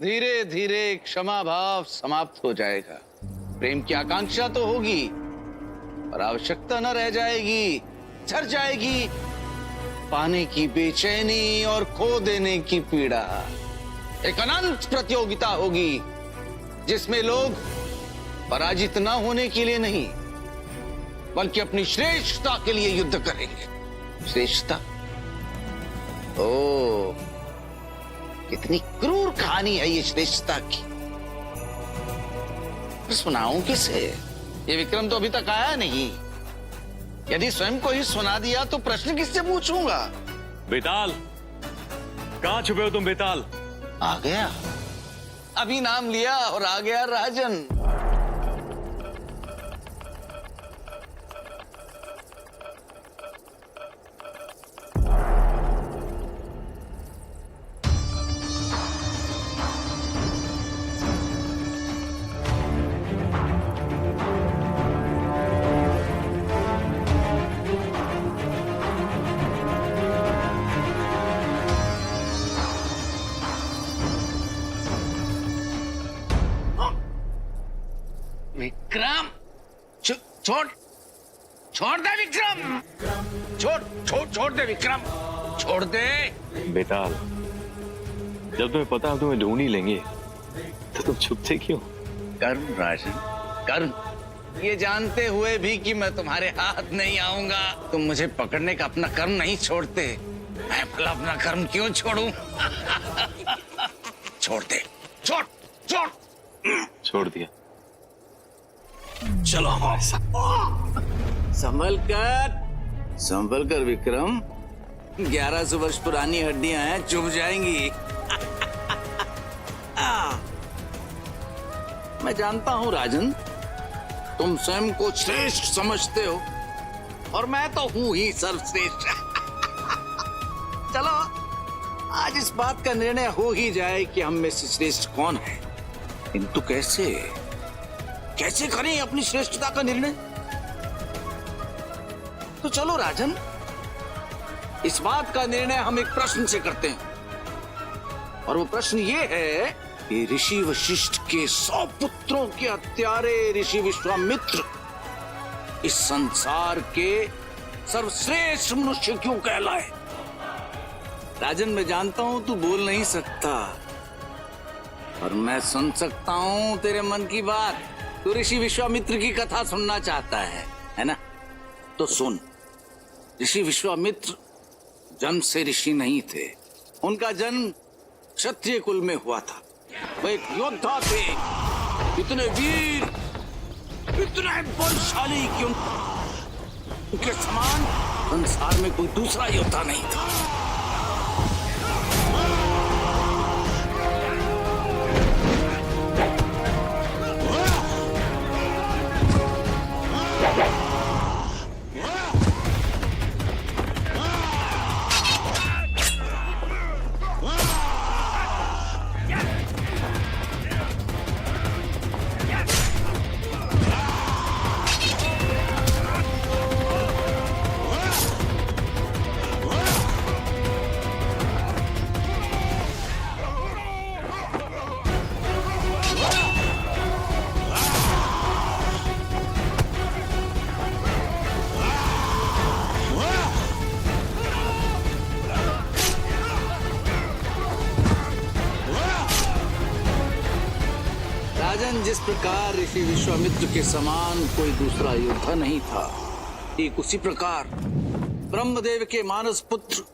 धीरे धीरे क्षमा भाव समाप्त हो जाएगा। प्रेम की आकांक्षा तो होगी और आवश्यकता न रह जाएगी, झर जाएगी। पाने की बेचैनी और खो देने की पीड़ा। एक अनंत प्रतियोगिता होगी जिसमें लोग पराजित न होने के लिए नहीं बल्कि अपनी श्रेष्ठता के लिए युद्ध करेंगे। श्रेष्ठता? ओ, कितनी क्रूर कहानी है ये श्रेष्ठता की। सुनाऊं किसे? ये विक्रम तो अभी तक आया नहीं। यदि स्वयं को ही सुना दिया तो प्रश्न किससे पूछूंगा? बेताल, कहां छुपे हो तुम बेताल? आ गया, अभी नाम लिया और आ गया राजन। विक्रम, छोड़ छोड़ दे विक्रम, छोड़ दे विक्रम, छोड़ दे। बेताल, जब तुम्हें पता है तुम्हें ढूंढ ही लेंगे तो तुम छुपते क्यों? कर्म राजन, कर्म। ये जानते हुए भी कि मैं तुम्हारे हाथ नहीं आऊंगा, तुम मुझे पकड़ने का अपना कर्म नहीं छोड़ते, मैं भला अपना कर्म क्यों छोड़ूं? छोड़ दे, छोड़ छोड़। छोड़ दिया। चलो हमारे साथ। संभल कर विक्रम, 1100 वर्ष पुरानी हड्डियां हैं, चुभ जाएंगी। मैं जानता हूं राजन, तुम स्वयं को श्रेष्ठ समझते हो और मैं तो हूं ही सर्वश्रेष्ठ। चलो आज इस बात का निर्णय हो ही जाए कि हम में से श्रेष्ठ कौन है। किंतु कैसे करें अपनी श्रेष्ठता का निर्णय? तो चलो राजन, इस बात का निर्णय हम एक प्रश्न से करते हैं और वो प्रश्न ये है कि ऋषि वशिष्ठ के 100 पुत्रों के हत्यारे ऋषि विश्वामित्र इस संसार के सर्वश्रेष्ठ मनुष्य क्यों कहलाए? राजन, मैं जानता हूं तू बोल नहीं सकता और मैं सुन सकता हूं तेरे मन की बात। तू ऋषि विश्वामित्र की कथा सुनना चाहता है ना? तो सुन, ऋषि विश्वामित्र जन्म से ऋषि नहीं थे। उनका जन्म क्षत्रिय कुल में हुआ था। वो एक योद्धा थे, इतने वीर, इतने बलशाली कि उनके समान संसार में कोई दूसरा योद्धा नहीं था। जिस प्रकार ऋषि विश्वामित्र के समान कोई दूसरा योद्धा नहीं था, ठीक उसी प्रकार ब्रह्मदेव के मानस पुत्र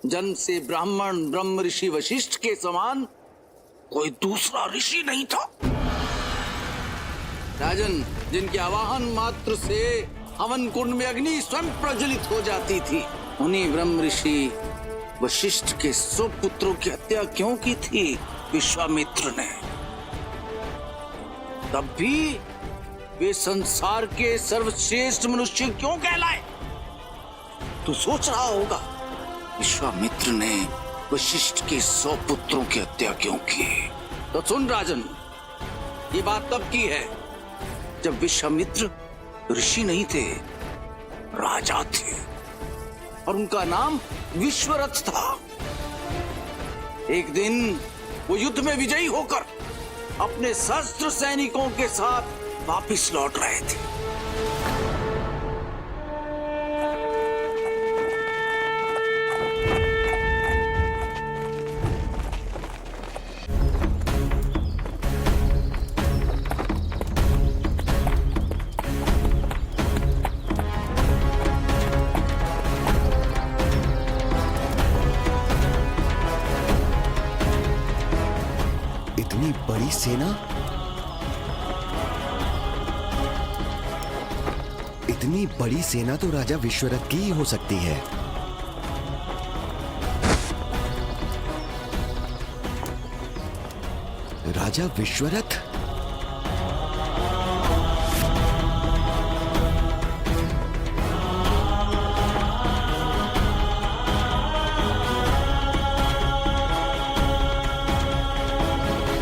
जन्म से ब्राह्मण ब्रह्म ऋषि वशिष्ठ के समान कोई दूसरा ऋषि नहीं था। राजन, जिनके आवाहन मात्र से हवन कुंड में अग्नि स्वयं प्रज्वलित हो जाती थी, उन्हीं ब्रह्म ऋषि वशिष्ठ के 100 पुत्रों की हत्या क्यों की थी विश्वामित्र ने? तब भी वे संसार के सर्वश्रेष्ठ मनुष्य क्यों कहलाए? तू सोच रहा होगा, विश्वामित्र ने वशिष्ठ के 100 पुत्रों की हत्या क्यों की? तो सुन राजन, ये बात तब की है जब विश्वामित्र ऋषि नहीं थे, राजा थे और उनका नाम विश्वरथ था। एक दिन वो युद्ध में विजयी होकर अपने शस्त्र सैनिकों के साथ वापस लौट रहे थे। इतनी बड़ी सेना, इतनी बड़ी सेना तो राजा विश्वरथ की ही हो सकती है। राजा विश्वरथ?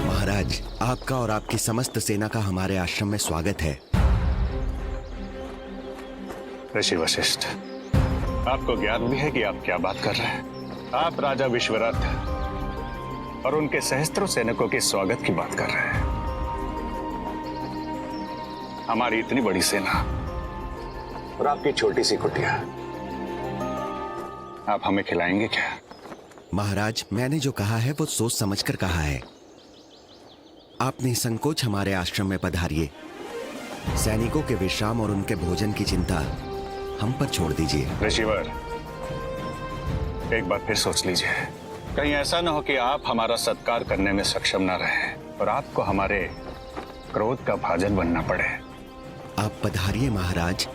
महाराज, आपका और आपकी समस्त सेना का हमारे आश्रम में स्वागत है। ऋषि वशिष्ठ, आपको ज्ञान भी है कि आप क्या बात कर रहे हैं। आप राजा विश्वरथ और उनके सहस्त्रों सैनिकों के स्वागत की बात कर रहे हैं। हमारी इतनी बड़ी सेना और आपकी छोटी सी कुटिया, आप हमें खिलाएंगे क्या? महाराज, मैंने जो कहा है वो सोच समझकर कहा है। आप निसंकोच हमारे आश्रम में पधारिए। सैनिकों के विश्राम और उनके भोजन की चिंता हम पर छोड़ दीजिए। ऋषिवर, एक बार फिर सोच लीजिए, कहीं ऐसा न हो कि आप हमारा सत्कार करने में सक्षम न रहें और आपको हमारे क्रोध का भाजन बनना पड़े। आप पधारिए महाराज।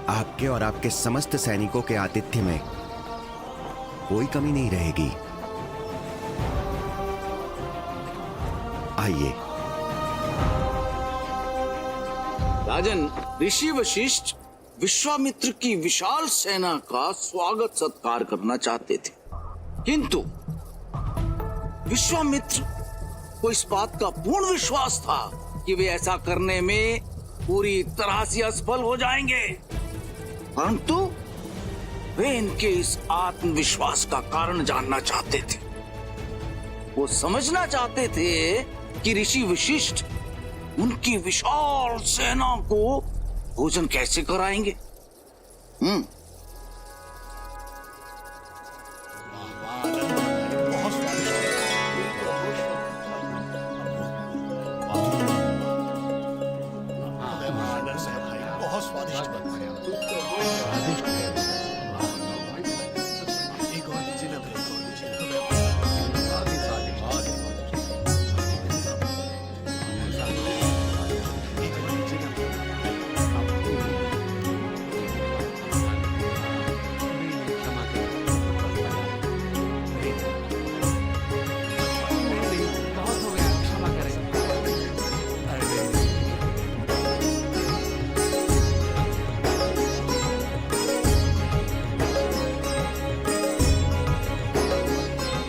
आपके और आपके समस्त सैनिकों के आतिथ्य में कोई कमी नहीं रहेगी। आइए। राजन, ऋषि वशिष्ठ विश्वामित्र की विशाल सेना का स्वागत सत्कार करना चाहते थे, किंतु विश्वामित्र को इस बात का पूर्ण विश्वास था कि वे ऐसा करने में पूरी तरह से असफल हो जाएंगे, परंतु वे इनके इस आत्मविश्वास का कारण जानना चाहते थे। वो समझना चाहते थे कि ऋषि वशिष्ठ उनकी विशाल सेना को भोजन कैसे कराएंगे। बहुत स्वादिष्ट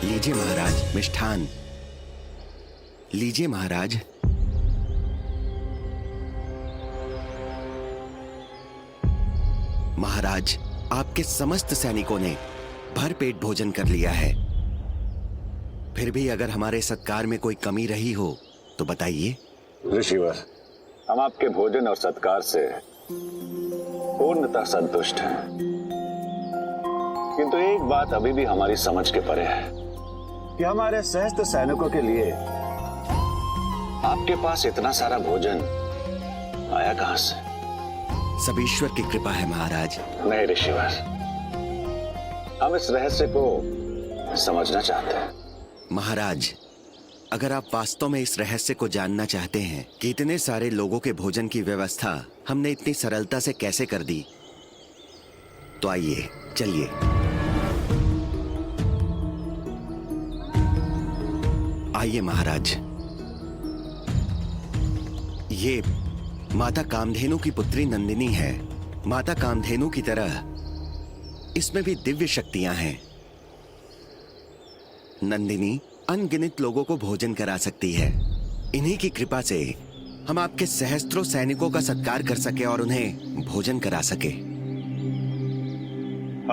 लीजिए महाराज, मिष्ठान लीजिए महाराज। महाराज, आपके समस्त सैनिकों ने भरपेट भोजन कर लिया है। फिर भी अगर हमारे सत्कार में कोई कमी रही हो तो बताइए। ऋषिवर, हम आपके भोजन और सत्कार से पूर्णतः संतुष्ट हैं, किंतु एक बात अभी भी हमारी समझ के परे है कि हमारे सहस्त्र सैनिकों के लिए आपके पास इतना सारा भोजन आया कहां से? सब ईश्वर की कृपा है महाराज। नहीं ऋषिवर, हम इस रहस्य को समझना चाहते हैं। महाराज, अगर आप वास्तव में इस रहस्य को जानना चाहते हैं कि इतने सारे लोगों के भोजन की व्यवस्था हमने इतनी सरलता से कैसे कर दी, तो आइए, चलिए। आइए महाराज। ये माता कामधेनु की पुत्री नंदिनी है। माता कामधेनु की तरह इसमें भी दिव्य शक्तियां हैं। नंदिनी अनगिनत लोगों को भोजन करा सकती है। इन्हीं की कृपा से हम आपके सहस्त्रों सैनिकों का सत्कार कर सके और उन्हें भोजन करा सके।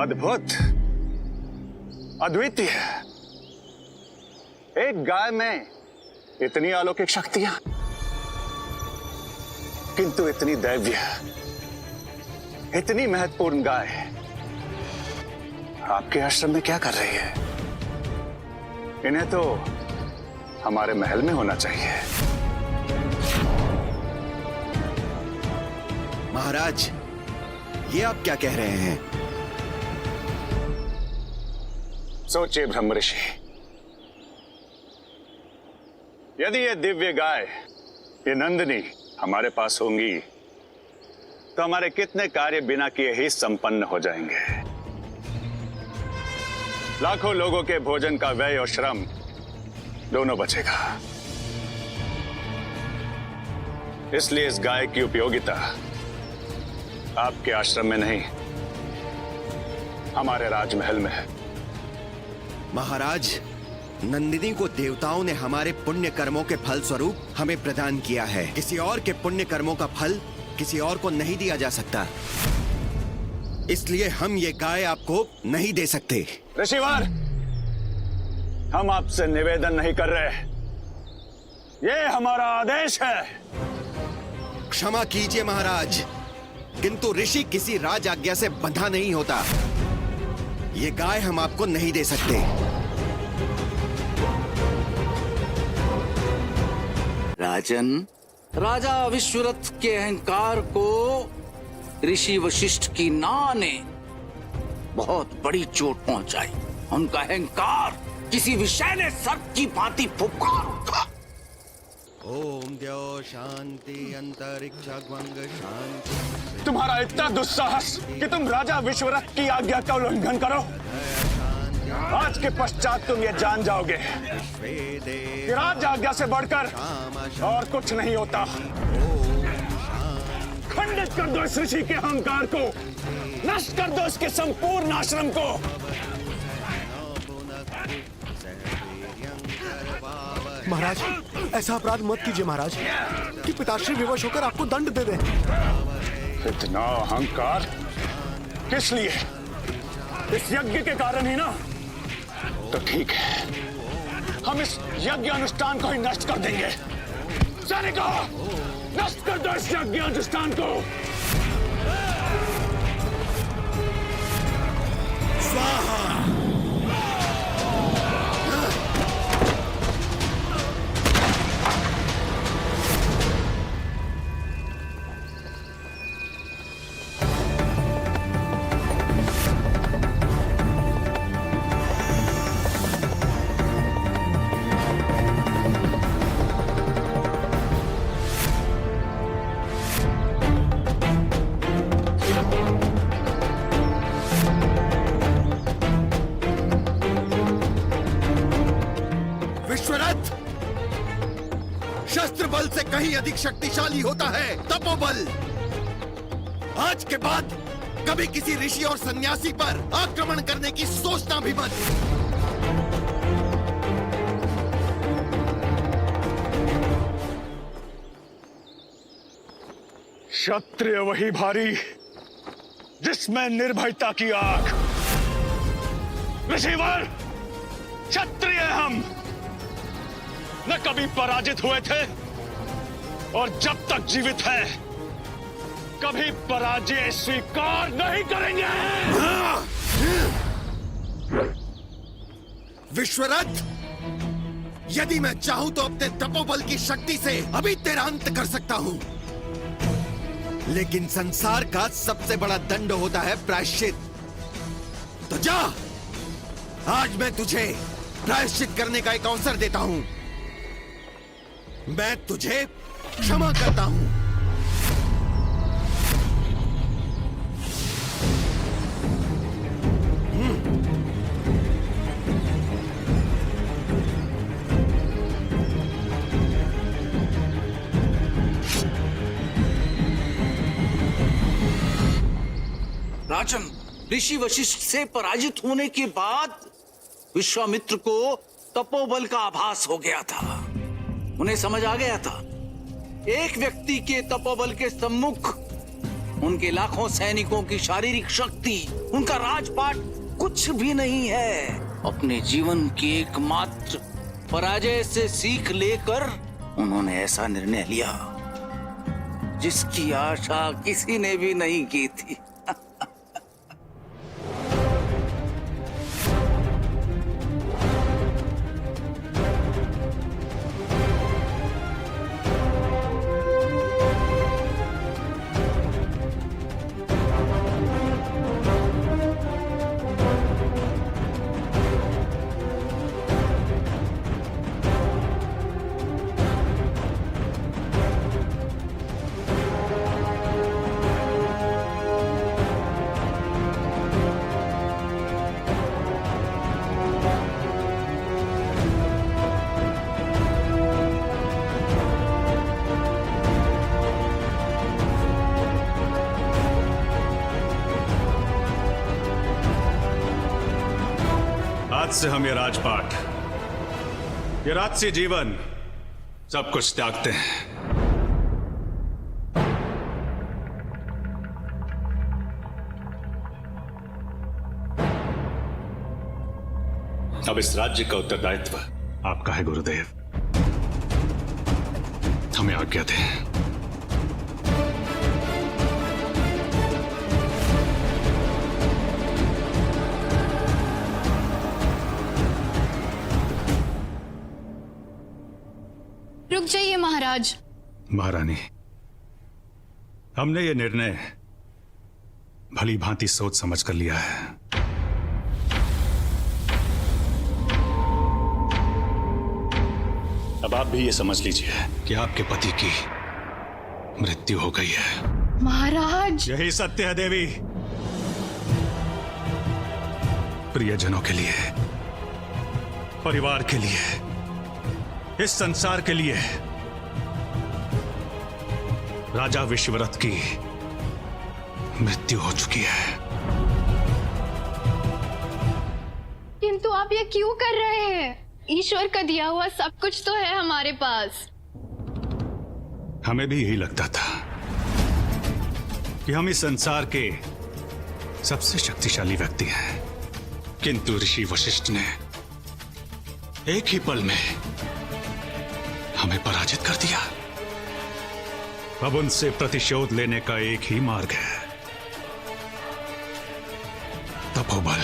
अद्भुत, अद्वितीय। एक गाय में इतनी अलौकिक शक्तियां, किंतु इतनी दैव्य, इतनी महत्वपूर्ण गाय आपके आश्रम में क्या कर रही है? इन्हें तो हमारे महल में होना चाहिए। महाराज, ये आप क्या कह रहे हैं? सोचिए ब्रह्म ऋषि, यदि ये दिव्य गाय, ये नंदिनी हमारे पास होंगी तो हमारे कितने कार्य बिना किए ही संपन्न हो जाएंगे। लाखों लोगों के भोजन का व्यय और श्रम दोनों बचेगा। इसलिए इस गाय की उपयोगिता आपके आश्रम में नहीं, हमारे राजमहल में है। महाराज, नंदिनी को देवताओं ने हमारे पुण्य कर्मों के फल स्वरूप हमें प्रदान किया है। किसी और के पुण्य कर्मों का फल किसी और को नहीं दिया जा सकता, इसलिए हम ये गाय आपको नहीं दे सकते। ऋषिवर, हम आपसे निवेदन नहीं कर रहे, ये हमारा आदेश है। क्षमा कीजिए महाराज, किंतु ऋषि किसी राज आज्ञा से बंधा नहीं होता। ये गाय हम आपको नहीं दे सकते। राजन, राजा विश्वरथ के अहंकार को ऋषि वशिष्ठ की नाव ने बहुत बड़ी चोट पहुंचाई। उनका अहंकार किसी विषैले सर्प की भांति फुफकार उठा। ओम द्यो शांति अंतरिक्ष ग्वंग शांति। तुम्हारा इतना दुस्साहस कि तुम राजा विश्वरथ की आज्ञा का उल्लंघन करो। आज के पश्चात तुम ये जान जाओगे कि राज आज्ञा से बढ़कर और कुछ नहीं होता। खंडित कर दो इस ऋषि के अहंकार को, नष्ट कर दो इसके संपूर्ण आश्रम को। महाराज, ऐसा अपराध मत कीजिए महाराज कि पिताश्री विवश होकर आपको दंड दे दें। इतना अहंकार किस लिए? इस यज्ञ के कारण ही ना? तो ठीक है, हम इस यज्ञ अनुष्ठान को ही नष्ट कर देंगे। सैनिकों, नष्ट कर दो इस यज्ञ अनुष्ठान को। स्वाहा। शस्त्र बल से कहीं अधिक शक्तिशाली होता है तपोबल। आज के बाद कभी किसी ऋषि और सन्यासी पर आक्रमण करने की सोचना भी मत। क्षत्रिय वही भारी जिसमें निर्भयता की आग। ऋषिवर, क्षत्रिय हम न कभी पराजित हुए थे और जब तक जीवित है कभी पराजय स्वीकार नहीं करेंगे। विश्वरथ, यदि मैं चाहूं तो अपने तपोबल की शक्ति से अभी तेरा अंत कर सकता हूं, लेकिन संसार का सबसे बड़ा दंड होता है प्रायश्चित। तो जा, आज मैं तुझे प्रायश्चित करने का एक अवसर देता हूं। मैं तुझे क्षमा करता हूं। राजन, ऋषि वशिष्ठ से पराजित होने के बाद विश्वामित्र को तपोबल का आभास हो गया था। उन्हें समझ आ गया था, एक व्यक्ति के तपोबल के सम्मुख उनके लाखों सैनिकों की शारीरिक शक्ति, उनका राजपाट कुछ भी नहीं है। अपने जीवन की एकमात्र पराजय से सीख लेकर उन्होंने ऐसा निर्णय लिया जिसकी आशा किसी ने भी नहीं की थी। आज से हम ये राजपाट, ये राजसी जीवन सब कुछ त्यागते हैं। अब इस राज्य का उत्तरदायित्व आपका है गुरुदेव। हमें आज्ञा दें। रुक जाइए महाराज। महारानी, हमने ये निर्णय भली भांति सोच समझ कर लिया है। अब आप भी ये समझ लीजिए कि आपके पति की मृत्यु हो गई है। महाराज, यही सत्य है देवी। प्रियजनों के लिए, परिवार के लिए, इस संसार के लिए राजा विश्वरथ की मृत्यु हो चुकी है। किंतु आप ये क्यों कर रहे हैं? ईश्वर का दिया हुआ सब कुछ तो है हमारे पास। हमें भी यही लगता था कि हम इस संसार के सबसे शक्तिशाली व्यक्ति हैं, किंतु ऋषि वशिष्ठ ने एक ही पल में हमें पराजित कर दिया। अब उनसे प्रतिशोध लेने का एक ही मार्ग है, तपोबल।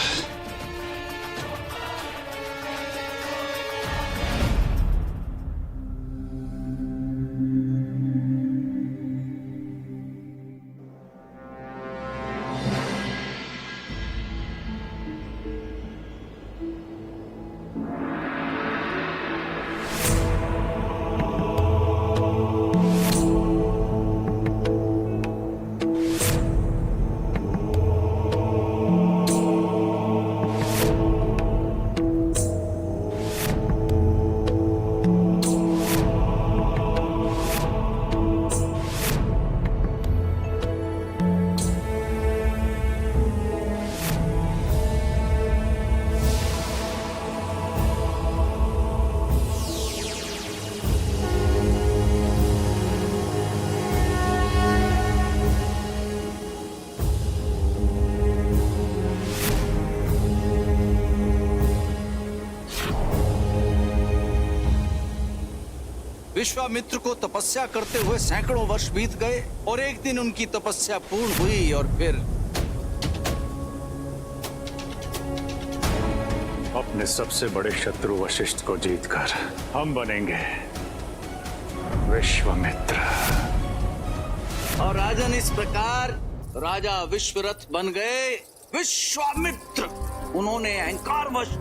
विश्वामित्र को तपस्या करते हुए सैकड़ों वर्ष बीत गए और एक दिन उनकी तपस्या पूर्ण हुई और फिर अपने सबसे बड़े शत्रु वशिष्ठ को जीतकर हम बनेंगे विश्वामित्र। और राजन इस प्रकार राजा विश्वरथ बन गए विश्वामित्र। उन्होंने अहंकारवश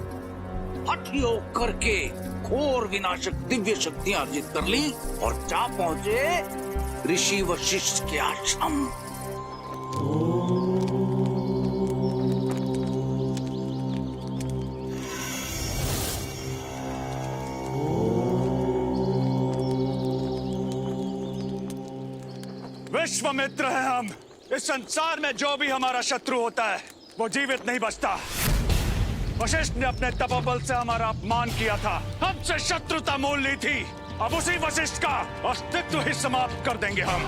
हठ योग करके घोर विनाशक दिव्य शक्तियां अर्जित कर ली और जा पहुंचे ऋषि वशिष्ठ के आश्रम। विश्वामित्र हैं हम। इस संसार में जो भी हमारा शत्रु होता है वो जीवित नहीं बचता। वशिष्ठ ने अपने तपोबल से हमारा अपमान किया था, हमसे शत्रुता मोल ली थी। अब उसी वशिष्ठ का अस्तित्व ही समाप्त कर देंगे हम।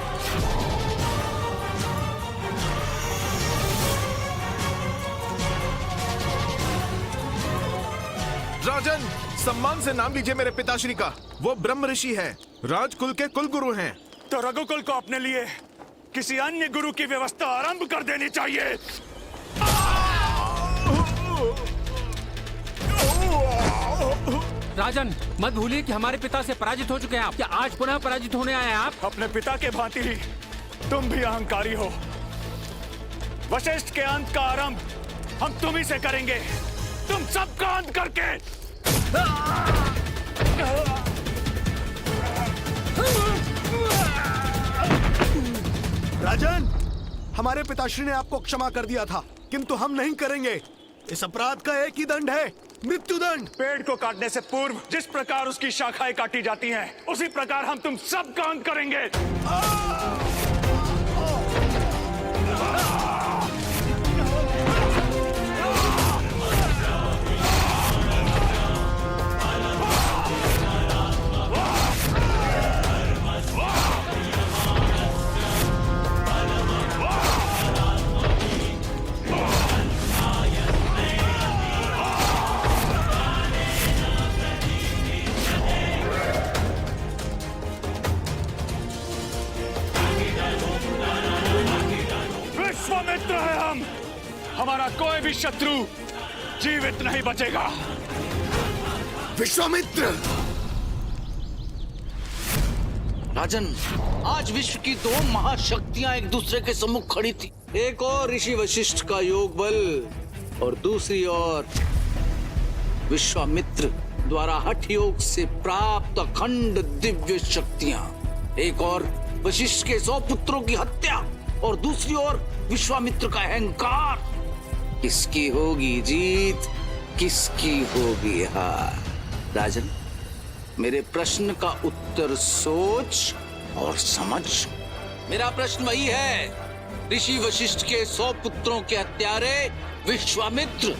राजन, सम्मान से नाम लीजिए मेरे पिताश्री का। वो ब्रह्म ऋषि हैं, राजकुल के कुल गुरु हैं। तो रघुकुल को अपने लिए किसी अन्य गुरु की व्यवस्था आरंभ कर देनी चाहिए। राजन, मत भूलिए कि हमारे पिता से पराजित हो चुके हैं आप। क्या आज पुनः पराजित होने आए हैं आप? अपने पिता के भांति ही तुम भी अहंकारी हो। वशिष्ठ के अंत का आरंभ हम तुम ही से करेंगे, तुम सबका अंत करके। राजन, हमारे पिताश्री ने आपको क्षमा कर दिया था, किंतु हम नहीं करेंगे। इस अपराध का एक ही दंड है, मृत्युदंड। पेड़ को काटने से पूर्व जिस प्रकार उसकी शाखाएं काटी जाती हैं, उसी प्रकार हम तुम सबका अंत करेंगे। विश्वामित्र है हम, हमारा कोई भी शत्रु जीवित नहीं बचेगा। विश्वामित्र! राजन, आज विश्व की दो महाशक्तियां एक दूसरे के सम्मुख खड़ी थी। एक और ऋषि वशिष्ठ का योग बल और दूसरी ओर विश्वामित्र द्वारा हठ योग से प्राप्त अखंड दिव्य शक्तियां। एक और वशिष्ठ के 100 पुत्रों की हत्या और दूसरी ओर विश्वामित्र का अहंकार। किसकी होगी जीत, किसकी होगी हार? राजन, मेरे प्रश्न का उत्तर सोच और समझ। मेरा प्रश्न वही है, ऋषि वशिष्ठ के 100 पुत्रों के हत्यारे विश्वामित्र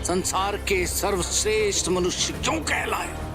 संसार के सर्वश्रेष्ठ मनुष्य क्यों कहलाए?